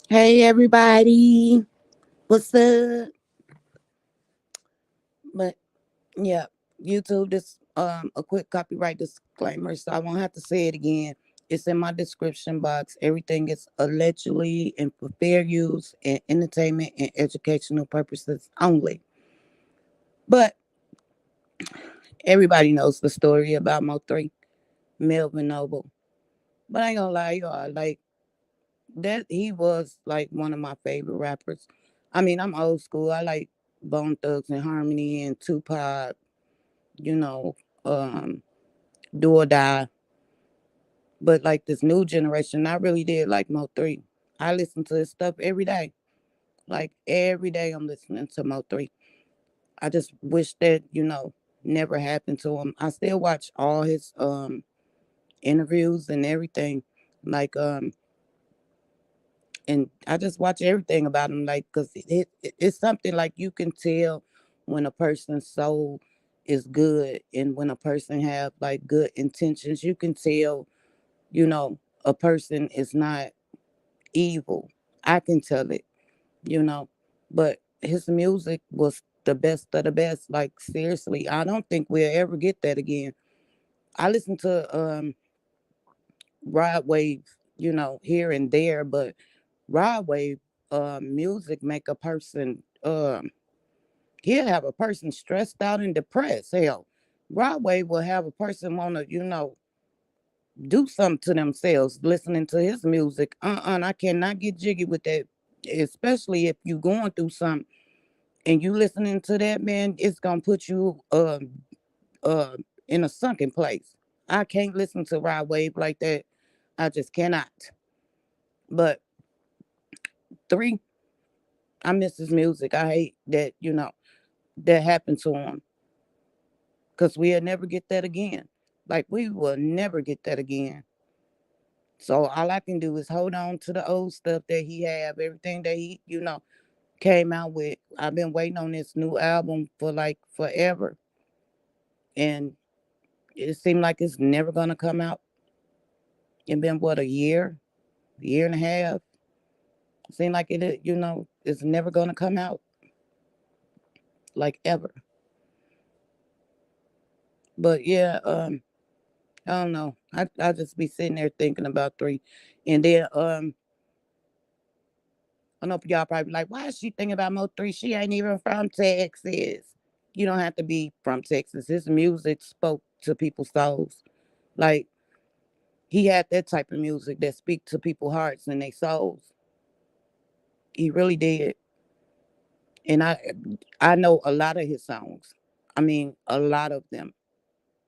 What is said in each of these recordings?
Hey everybody, what's up? But yeah, YouTube. This a quick copyright disclaimer, so I won't have to say it again. It's in my description box. Everything is allegedly and for fair use and entertainment and educational purposes only. But everybody knows the story about Mo3, Melvin Noble. But I ain't gonna lie, y'all. Like that, he was like one of my favorite rappers. I mean, I'm old school. I like Bone Thugs and Harmony and Tupac, you know, um, Do or Die. But like this new generation, I really did like Mo3. I listen to his stuff every day. Like every day I'm listening to Mo3. I just wish that, never happened to him. I still watch all his interviews and everything. Like and I just watch everything about him, like, cause it's something like you can tell when a person's soul is good and when a person have like good intentions. You can tell, a person is not evil. I can tell it, you know. But his music was the best of the best. Like seriously, I don't think we'll ever get that again. I listen to Rod Wave, here and there, but Rod Wave music make a person he'll have a person stressed out and depressed. Hell, Rod Wave will have a person wanna, do something to themselves listening to his music. I cannot get jiggy with that. Especially if you going through something and you listening to that, man, it's gonna put you uh in a sunken place. I can't listen to Rod Wave like that. I just cannot. But three, I miss his music. I hate that, that happened to him. Cause we'll never get that again. Like we will never get that again. So all I can do is hold on to the old stuff that he have, everything that he, came out with. I've been waiting on this new album for like forever. And it seemed like it's never gonna come out. It's been what, a year and a half. It seemed like it's never gonna come out, like ever. But yeah, I don't know. I just be sitting there thinking about three. And then I know y'all probably like, why is she thinking about Mo3? She ain't even from Texas. You don't have to be from Texas. His music spoke to people's souls. Like he had that type of music that speak to people's hearts and their souls. He really did. And I know a lot of his songs. I mean, a lot of them.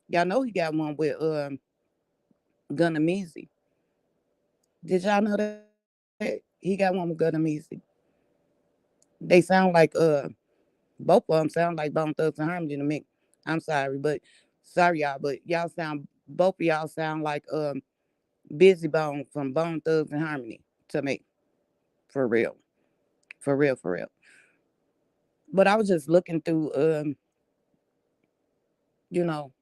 Y'all know he got one with Gunna Meezy. Did y'all know that? He got one with Gunna Meezy. They sound like both of them sound like Bone Thugs and Harmony to me. I'm sorry, but sorry y'all, but y'all sound both of y'all sound like Busy Bone from Bone Thugs and Harmony to me. For real. For real, for real. But I was just looking through you know,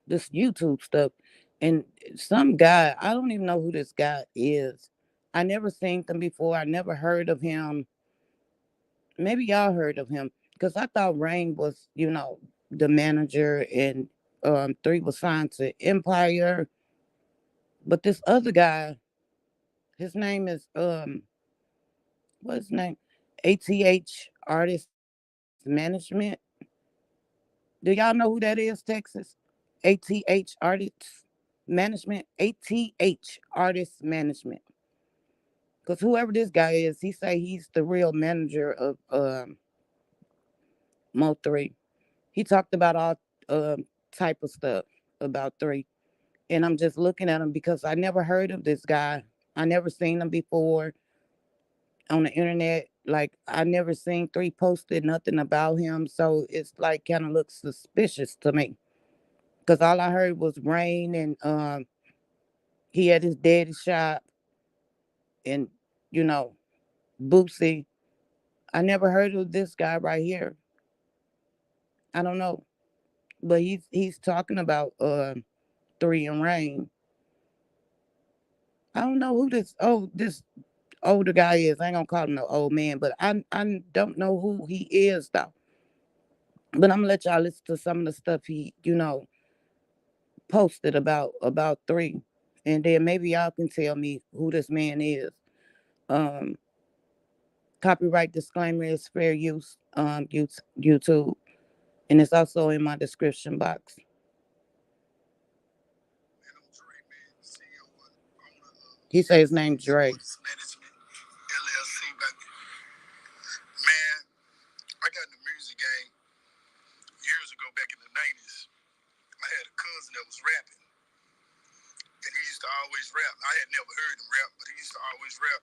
this YouTube stuff and some guy, I don't even know who this guy is. I never seen him before. I never heard of him. Maybe y'all heard of him because I thought Rain was, the manager and Three was signed to Empire. But this other guy, his name is what's his name? ATH Artist Management. Do y'all know who that is, Texas? ATH Artists Management. ATH Artist Management. Because whoever this guy is, he say he's the real manager of Mo3. He talked about all type of stuff about three. And I'm just looking at him because I never heard of this guy. I never seen him before on the internet. Like I never seen three posted nothing about him. So it's like kind of looks suspicious to me. Cause all I heard was rain and he had his daddy shop and you know, Boosie. I never heard of this guy right here. I don't know. But he's talking about three and rain. I don't know who this. Oh, this. older guy is. I ain't gonna call him no old man, but I don't know who he is though. But I'm gonna let y'all listen to some of the stuff he, posted about three, and then maybe y'all can tell me who this man is. Um, Copyright disclaimer is fair use. YouTube, and it's also in my description box. He say his name Dre. Man, I got in the music game years ago, back in the 90s. I had a cousin that was rapping, and he used to always rap. I had never heard him rap, but he used to always rap.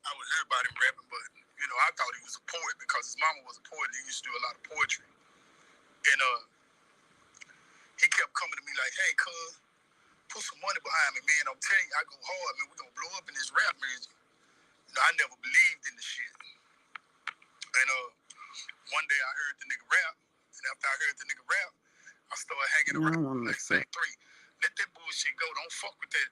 I would hear about him rapping, but I thought he was a poet because his mama was a poet. And he used to do a lot of poetry, and he kept coming to me like, "Hey, cuz, put some money behind me, man. I'm telling you, I go hard, man. We're gonna blow up in this rap music." I never believed in the shit, and one day I heard the nigga rap, and after I heard the nigga rap, I started hanging around like say three. Let that bullshit go. Don't fuck with that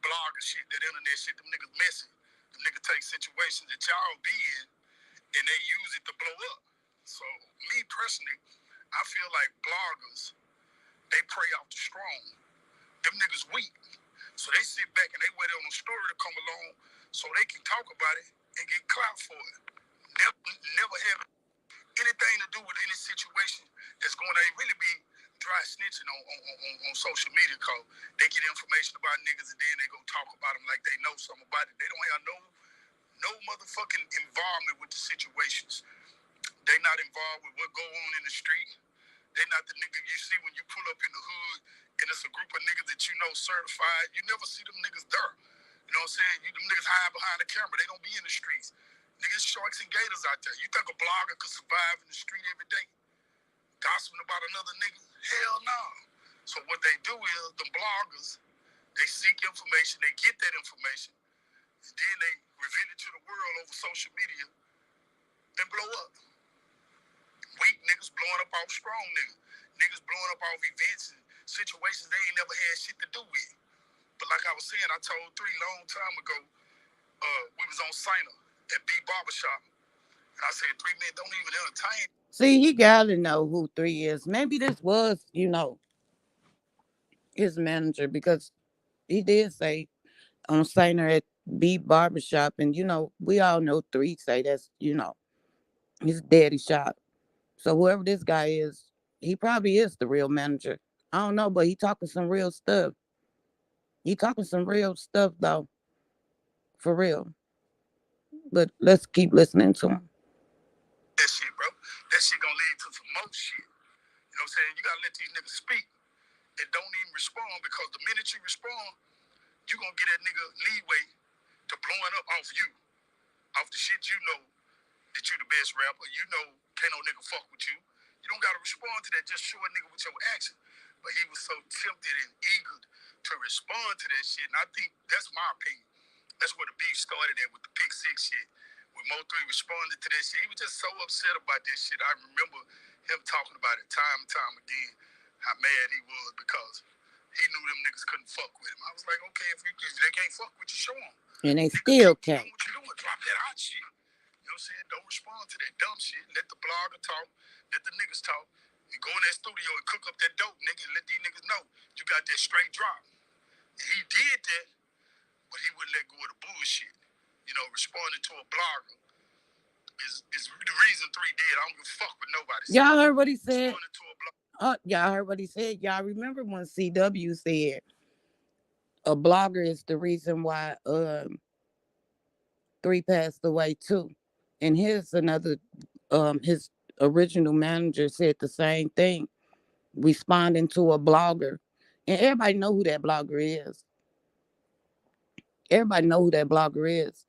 blog and shit, that internet shit. Them niggas messy. Them niggas take situations that y'all be in and they use it to blow up. So me personally, I feel like bloggers, they prey off the strong. Them niggas weak. So they sit back and they wait on a story to come along so they can talk about it and get clout for it. Never have anything to do with any situation that's going to really be dry snitching on social media, cause they get information about niggas and then they go talk about them like they know something about it. They don't have no motherfucking involvement with the situations. They not involved with what go on in the street. They not the nigga you see when you pull up in the hood and it's a group of niggas that you know certified. You never see them niggas there. You know what I'm saying? Them niggas hide behind the camera. They don't be in the streets. Niggas, sharks, and gators out there. You think a blogger could survive in the street every day? Gossiping about another nigga? Hell no. So what they do is, the bloggers, they seek information, they get that information, and then they reveal it to the world over social media and blow up. Weak niggas blowing up off strong niggas. Niggas blowing up off events and situations they ain't never had shit to do with. But like I was saying, I told Three long time ago, we was on Signer at B Barbershop. And I said, Three, man, don't even entertain. See, he gotta know who Three is. Maybe this was, his manager, because he did say on Sainer at B Barbershop, and we all know Three say that's his daddy shop. So whoever this guy is, he probably is the real manager. I don't know, but he talking some real stuff. He talking some real stuff though, for real. But let's keep listening to him. That shit, bro. That shit gonna lead to some more shit. You know what I'm saying? You gotta let these niggas speak and don't even respond, because the minute you respond, you gonna get that nigga leeway to blowing up off you. Off the shit you know that you the best rapper. You know can't no nigga fuck with you. You don't gotta respond to that. Just show a nigga with your action. But he was so tempted and eager to respond to that shit. And I think that's my opinion. That's where the beef started at with the Pick Six shit. When Mo3 responded to that shit, he was just so upset about this shit. I remember him talking about it time and time again, how mad he was because he knew them niggas couldn't fuck with him. I was like, okay, if they can't fuck with you, show them. And they still can't. What you doing? Drop that hot shit. You know what I'm saying? Don't respond to that dumb shit. Let the blogger talk. Let the niggas talk. And go in that studio and cook up that dope, nigga, and let these niggas know you got that straight drop. And he did that, but he wouldn't let go of the bullshit. Responding to a blogger is the reason Three did. I don't give a fuck with nobody. Y'all heard what he said? Y'all heard what he said? Y'all remember when CW said a blogger is the reason why Three passed away too? And here's another, his original manager said the same thing, responding to a blogger. And everybody know who that blogger is. Everybody know who that blogger is.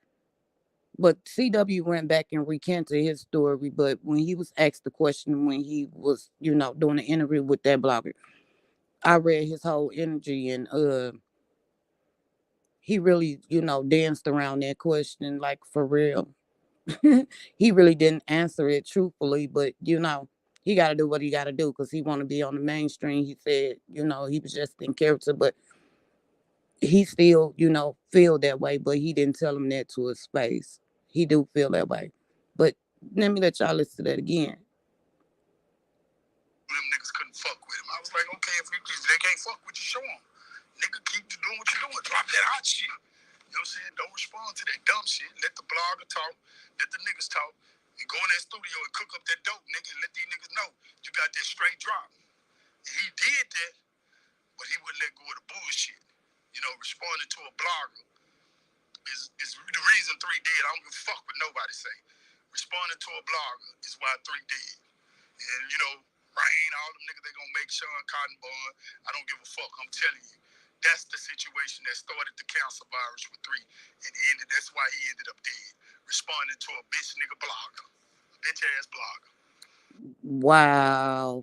But CW went back and recanted his story. But when he was asked the question, when he was, doing an interview with that blogger, I read his whole energy, and he really, danced around that question like for real. He really didn't answer it truthfully, but he got to do what he got to do because he want to be on the mainstream. He said, he was just in character, but he still, feel that way, but he didn't tell him that to his face. He do feel that way. But let me let y'all listen to that again. Them niggas couldn't fuck with him. I was like, okay, if they can't fuck with you, show them. Nigga, keep doing what you're doing. Drop that hot shit. You know what I'm saying? Don't respond to that dumb shit. Let the blogger talk. Let the niggas talk. And go in that studio and cook up that dope, nigga, and let these niggas know you got that straight drop. And he did that, but he wouldn't let go of the bullshit. Responding to a blogger is the reason 3 did. I don't give a fuck what nobody say. Responding to a blogger is why 3 did. And, Rain, all them niggas, they gonna make Sean Cotton Bond. I don't give a fuck. I'm telling you. That's the situation that started the cancer virus with 3. And that's why he ended up dead. Responding to a bitch nigga blogger. Bitch ass blogger. Wow.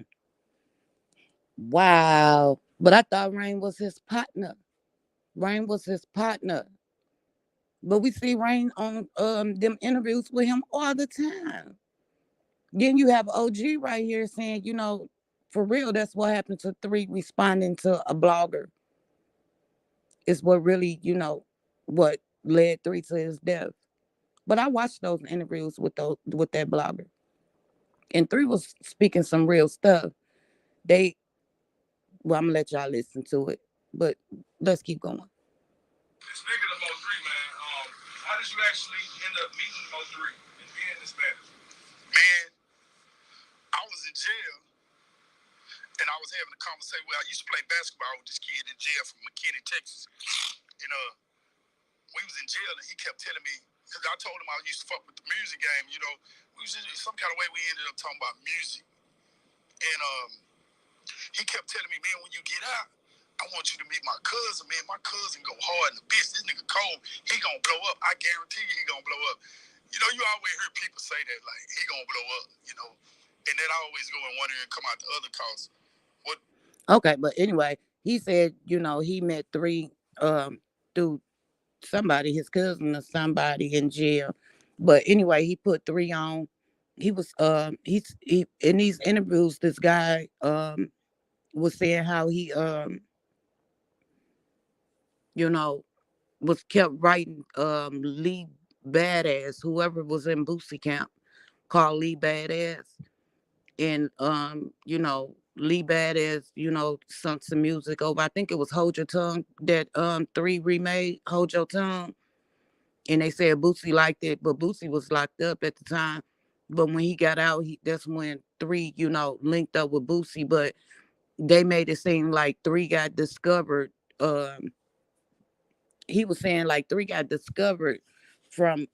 Wow. But I thought Rain was his partner. Rain was his partner. But we see Rain on them interviews with him all the time. Then you have OG right here saying, for real, that's what happened to 3 responding to a blogger. It's what really, what led 3 to his death. But I watched those interviews with that blogger. And 3 was speaking some real stuff. I'm gonna let y'all listen to it. But let's keep going. Speaking of Mo3, man, how did you actually end up meeting Mo3 and being this man? Man, I was in jail and I was having a conversation I used to play basketball with this kid in jail from McKinney, Texas. And we was in jail and he kept telling me, because I told him I used to fuck with the music game, we was in some kind of way we ended up talking about music. And he kept telling me, man, when you get out, I want you to meet my cousin, man. My cousin go hard in the bitch. This nigga cold. He gonna blow up. I guarantee you he gonna blow up. You always hear people say that, like, he gonna blow up, And then I always go and wonder and come out the other cause. What? Okay, but anyway, he said, he met 3 through somebody, his cousin or somebody in jail. But anyway, he put 3 on. He was he in these interviews, this guy was saying how he was kept writing Lee Badass, whoever was in Boosie camp, called Lee Badass. And Lee Badass, sung some music over. I think it was Hold Your Tongue that 3 remade, Hold Your Tongue. And they said Boosie liked it, but Boosie was locked up at the time. But when he got out, that's when 3, linked up with Boosie. But they made it seem like 3 got discovered. He was saying like 3 got discovered from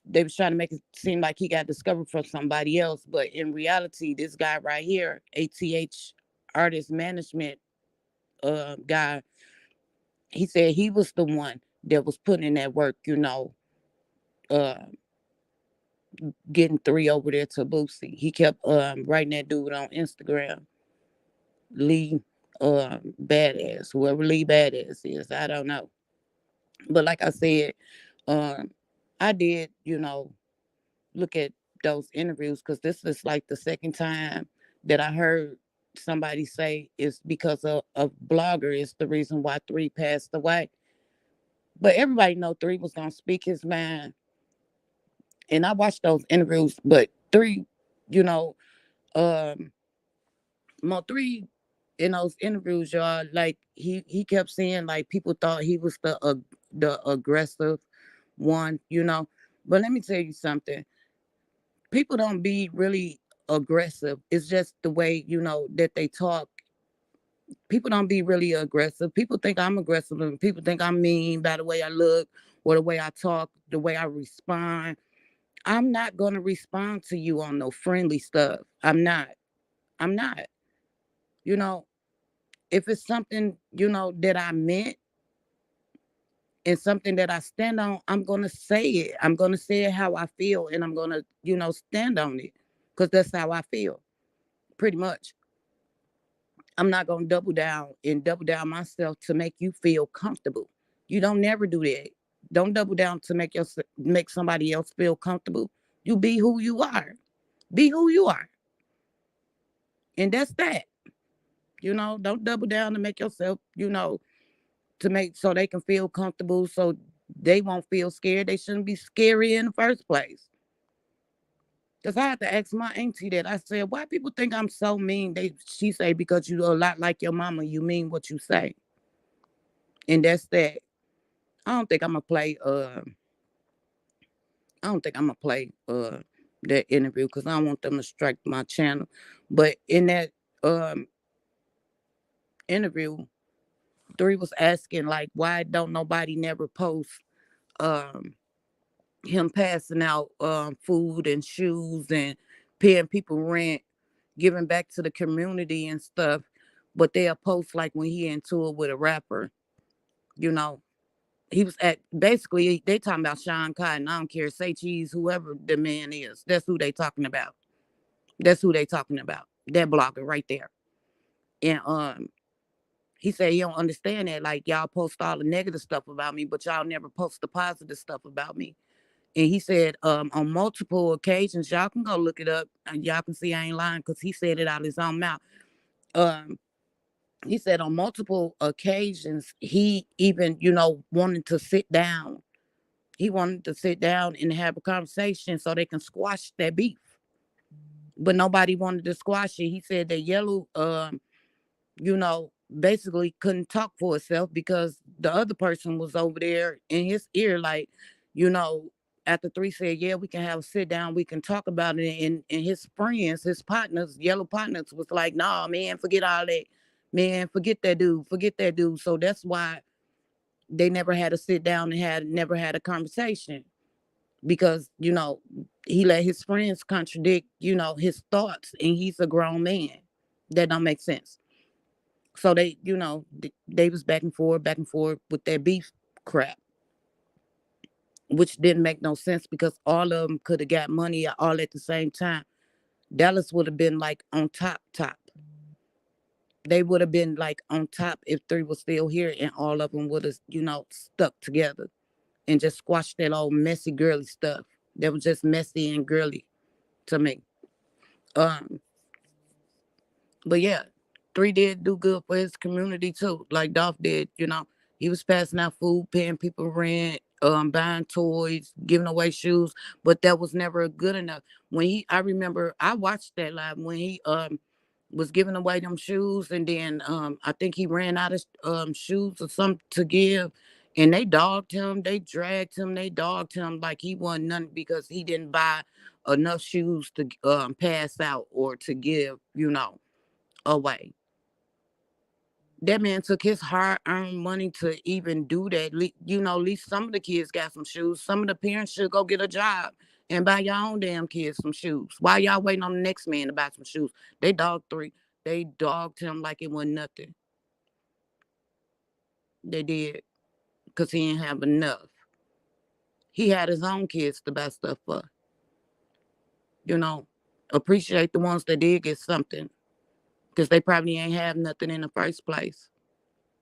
they was trying to make it seem like he got discovered from somebody else, but in reality this guy right here, ATH Artist Management guy, he said he was the one that was putting in that work, uh getting 3 over there to Boosie. He kept writing that dude on Instagram, Lee Badass, whoever Lee Badass is, I don't know. But like I said, I did, look at those interviews because this is like the second time that I heard somebody say it's because of a blogger is the reason why 3 passed away. But everybody know 3 was gonna speak his mind, and I watched those interviews. But 3, you know, um, Mo 3 in those interviews, y'all, like he kept saying like people thought he was the aggressive one. But let me tell you something. People don't be really aggressive. It's just the way, that they talk. People don't be really aggressive. People think I'm aggressive and people think I'm mean by the way I look or the way I talk, the way I respond. I'm not going to respond to you on no friendly stuff. I'm not. I'm not. You know, if it's something, that I meant and something that I stand on, I'm going to say it. I'm going to say it how I feel and I'm going to, stand on it because that's how I feel. Pretty much. I'm not going to double down myself to make you feel comfortable. You don't never do that. Don't double down to make somebody else feel comfortable. You be who you are. Be who you are. And that's that. Don't double down to make yourself, to make so they can feel comfortable, so they won't feel scared. They shouldn't be scary in the first place. Cause I had to ask my auntie that. I said, "Why people think I'm so mean?" She say, "Because you a lot like your mama. You mean what you say." And that's that. I don't think I'm gonna play. I don't think I'm gonna play that interview because I don't want them to strike my channel. But in that um interview, Three was asking like, why don't nobody never post um him passing out food and shoes and paying people rent, giving back to the community and stuff. But they'll post like when he in tour with a rapper, you know. He was at basically they talking about Sean Cotton. I don't care, say cheese, whoever the man is. That's who they talking about. That's who they talking about. That blogger right there. And he said he don't understand that. Like y'all post all the negative stuff about me, but y'all never post the positive stuff about me. And he said, on multiple occasions, y'all can go look it up and y'all can see I ain't lying because he said it out of his own mouth. Um, he said on multiple occasions, he even, wanted to sit down. He wanted to sit down and have a conversation so they can squash that beef. But nobody wanted to squash it. He said that Yellow basically couldn't talk for itself because the other person was over there in his ear, like, you know, after Three said, yeah, we can have a sit down, we can talk about it. And his friends, his partners, Yellow partners was like, nah, man, forget all that. Man, forget that dude, forget that dude. So that's why they never had to sit down and never had a conversation because, he let his friends contradict, his thoughts and he's a grown man. That don't make sense. So they was back and forth with that beef crap, which didn't make no sense because all of them could have got money all at the same time. Dallas would have been like on top. They would have been like on top if Three was still here, and all of them would have, stuck together and just squashed that old messy girly stuff. That was just messy and girly to me. Um, But yeah, Three did do good for his community too, like Dolph did. He was passing out food, paying people rent, buying toys, giving away shoes. But that was never good enough. I remember I watched that live when he was giving away them shoes, and then I think he ran out of shoes or something to give. And they dogged him, they dragged him, they dogged him like he wasn't nothing because he didn't buy enough shoes to pass out or to give, away. That man took his hard-earned money to even do that. At least some of the kids got some shoes. Some of the parents should go get a job and buy your own damn kids some shoes. Why y'all waiting on the next man to buy some shoes? They dogged Three. They dogged him like it wasn't nothing. They did, because he didn't have enough. He had his own kids to buy stuff for. You know, Appreciate the ones that did get something, because they probably ain't have nothing in the first place.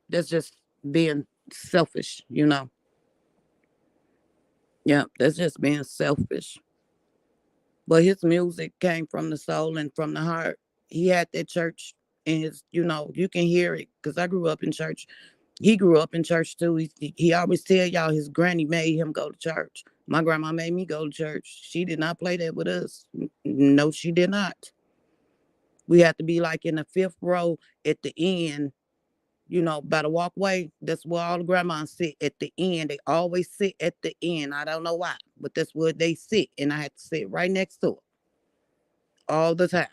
That's just being selfish. Yeah, that's just being selfish. But his music came from the soul and from the heart. He had that church and you can hear it because I grew up in church. He grew up in church too. He always tell y'all his granny made him go to church. My grandma made me go to church. She did not play that with us. No, she did not. We had to be like in the fifth row at the end, by the walkway. That's where all the grandmas sit at the end. They always sit at the end. I don't know why, but that's where they sit. And I had to sit right next to it all the time.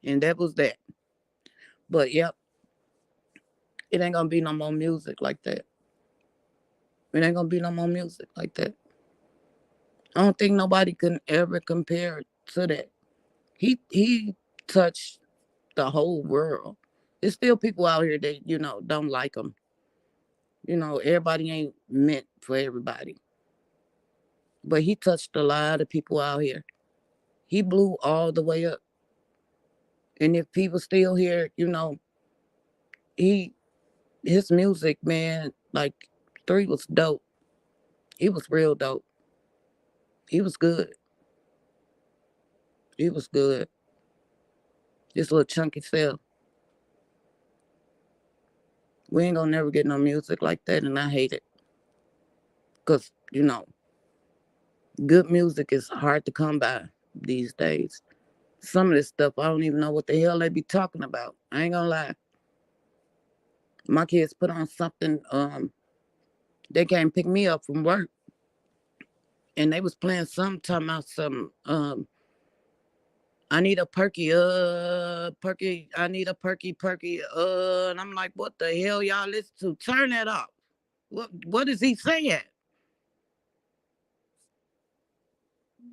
And that was that. But yep, it ain't gonna be no more music like that. It ain't gonna be no more music like that. I don't think nobody can ever compare to that. He touched the whole world. There's still people out here that, don't like him. Everybody ain't meant for everybody. But he touched a lot of people out here. He blew all the way up. And if people still here, he his music, man, like Three was dope. He was real dope. He was good. He was good. This little chunky self. We ain't gonna never get no music like that, and I hate it. Cause good music is hard to come by these days. Some of this stuff I don't even know what the hell they be talking about. I ain't gonna lie. My kids put on something. They came pick me up from work, and they was playing some talking about some. I need a perky, perky. I need a perky, perky. And I'm like, what the hell y'all listen to? Turn that off. What is he saying?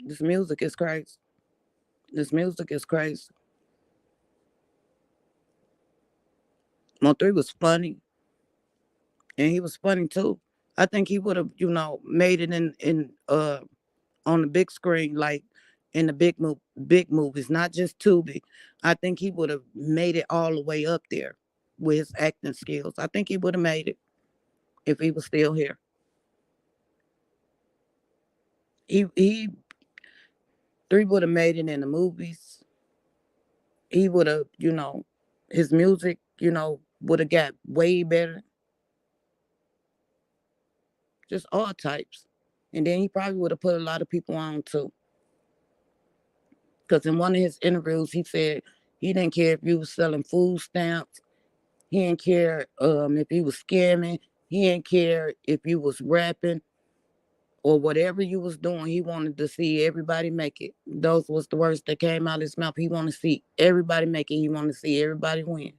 This music is crazy. This music is crazy. Mo3 was funny, and he was funny too. I think he would have, made it in on the big screen, like in the big movies, not just Tubi. I think he would have made it all the way up there with his acting skills. I think he would have made it if he was still here. He Three would have made it in the movies. He would have, his music, would have got way better. Just all types. And then he probably would have put a lot of people on too. Because in one of his interviews, he said he didn't care if you was selling food stamps. He didn't care if you was scamming. He didn't care if you was rapping or whatever you was doing. He wanted to see everybody make it. Those was the words that came out of his mouth. He wanted to see everybody make it. He wanted to see everybody win.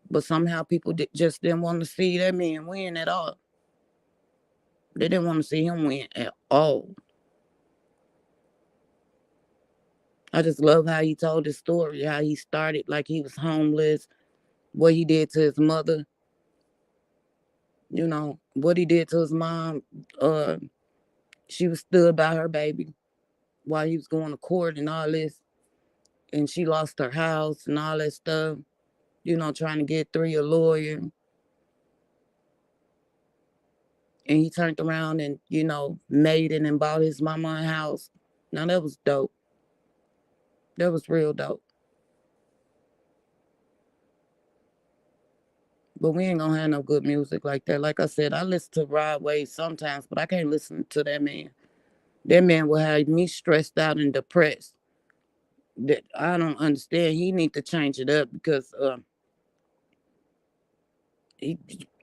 But somehow people just didn't want to see that man win at all. They didn't want to see him win at all. I just love how he told his story, how he started like he was homeless, what he did to his mother, what he did to his mom. She was stood by her baby while he was going to court and all this. And she lost her house and all that stuff, trying to get through a lawyer. And he turned around and, made it and bought his mama a house. Now that was dope. That was real dope. But we ain't gonna have no good music like that. Like I said, I listen to Rod Wave sometimes, but I can't listen to that man. That man will have me stressed out and depressed. That I don't understand. He need to change it up because he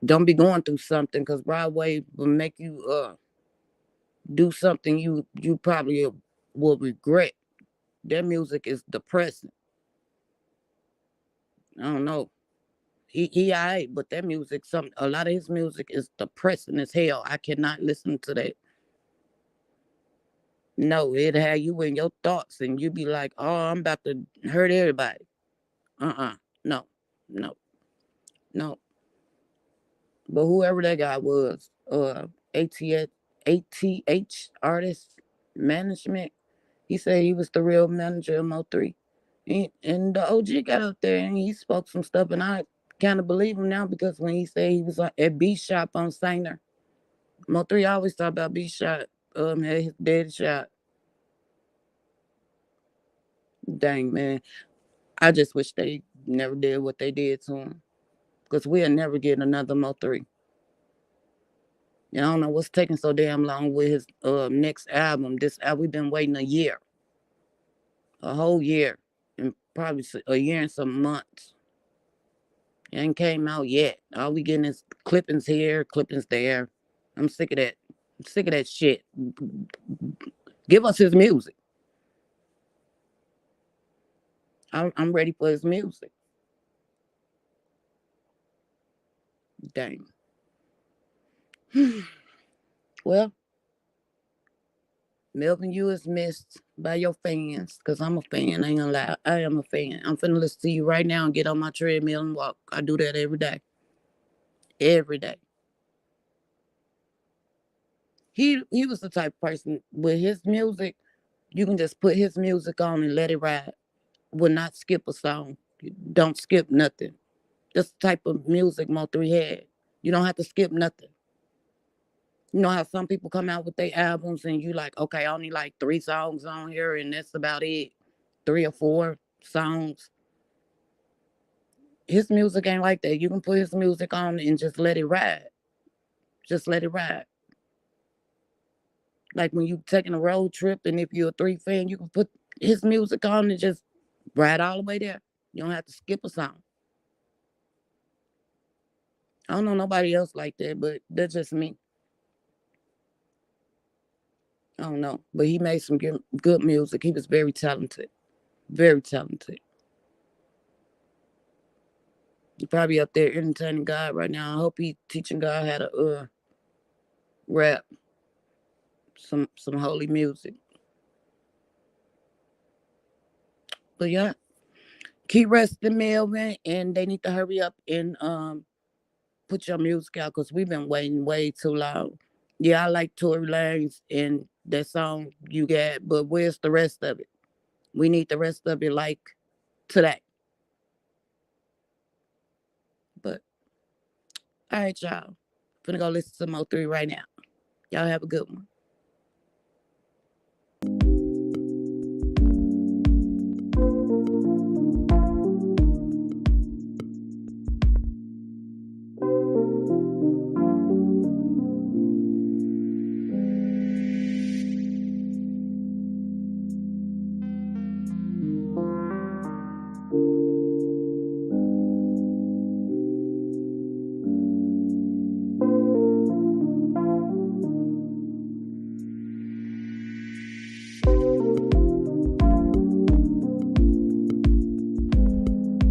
don't be going through something. Because Rod Wave will make you do something you probably will regret. That music is depressing. I don't know. He alright, but that music, a lot of his music is depressing as hell. I cannot listen to that. No, it had you in your thoughts, and you be like, "Oh, I'm about to hurt everybody." No, no, no. But whoever that guy was, ATH artist management, he said he was the real manager of Mo3. And the OG got up there and he spoke some stuff, and I kind of believe him now because when he said he was at B Shop on Sainer, Mo3 always talk about B Shop, had his dead shot. Dang, man. I just wish they never did what they did to him because we'll never get another Mo3. I don't know what's taking so damn long with his next album. We've been waiting a whole year, and probably a year and some months. It ain't came out yet. All we getting is clippings here, clippings there. I'm sick of that. I'm sick of that shit. Give us his music. I'm ready for his music. Dang. Well, Melvin, you is missed by your fans, because I'm a fan. I ain't gonna lie. I am a fan. I'm finna listen to you right now and get on my treadmill and walk. I do that every day. Every day. He was the type of person with his music, you can just put his music on and let it ride. Will not skip a song. Don't skip nothing. That's the type of music Mo3 had. You don't have to skip nothing. You know how some people come out with their albums and you like, okay, only like 3 songs on here and that's about it. 3 or 4 songs. His music ain't like that. You can put his music on and just let it ride. Just let it ride. Like when you taking a road trip, and if you're a 3 fan, you can put his music on and just ride all the way there. You don't have to skip a song. I don't know nobody else like that, but that's just me. I don't know. But he made some good music. He was very talented. Very talented. He probably up there entertaining God right now. I hope he teaching God how to rap some holy music. But yeah, keep resting, Melvin, and they need to hurry up and put your music out because we've been waiting way too long. Yeah, I like Tory Lanez and that song you got, but where's the rest of it? We need the rest of it like today. But all right, y'all. Finna go listen to Mo3 right now. Y'all have a good one.